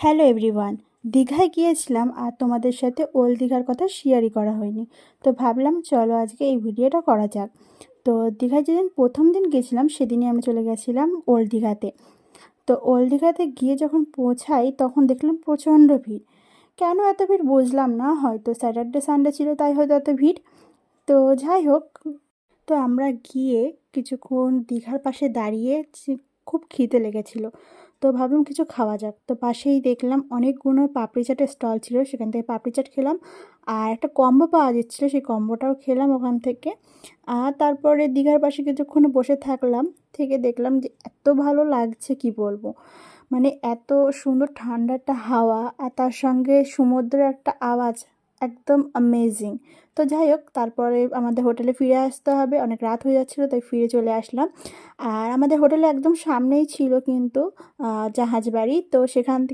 Hello everyone. দীঘায় গিয়েছিলাম আর তোমাদের সাথে ওল্ড দীঘার কথা শেয়ারই করা হয়নি। তো ভাবলাম চলো আজকে এই ভিডিওটা করা যাক। তো দীঘায় যেদিন প্রথম দিন গেছিলাম সেদিনই আমি চলে গেছিলাম ওল্ড দীঘাতে। তো ওল্ড দীঘাতে গিয়ে যখন পৌঁছাই তখন দেখলাম প্রচণ্ড ভিড়। কেন এত ভিড় বুঝলাম না, হয়তো স্যাটারডে সানডে ছিল তাই হয়তো এত ভিড়। তো যাই হোক, তো আমরা গিয়ে কিছুক্ষণ দীঘার পাশে দাঁড়িয়ে খুব খিদে লেগেছিল। তো ভাবলাম কিছু খাওয়া যাক, তো পাশেই দেখলাম অনেকগুলো পাপড়ি চাটের স্টল ছিল, সেখান থেকে পাপড়ি চাট খেলাম। আর একটা কম্বো পাওয়া যাচ্ছিলো, সেই কম্বোটাও খেলাম ওখান থেকে। আর তারপরে দীঘার পাশে কিছুক্ষণ বসে থাকলাম, থেকে দেখলাম যে এত ভালো লাগছে কি বলবো। মানে এত সুন্দর ঠান্ডা একটা হাওয়া আর তার সঙ্গে সমুদ্রের একটা আওয়াজ, একদম অ্যামেজিং। তো যাই হোক, তারপরে আমাদের হোটেলে ফিরে আসতে হবে, অনেক রাত হয়ে যাচ্ছিলো তাই ফিরে চলে আসলাম। আর আমাদের হোটেলে একদম সামনেই ছিল কিন্তু জাহাজ বাড়ি, তো সেখান থেকে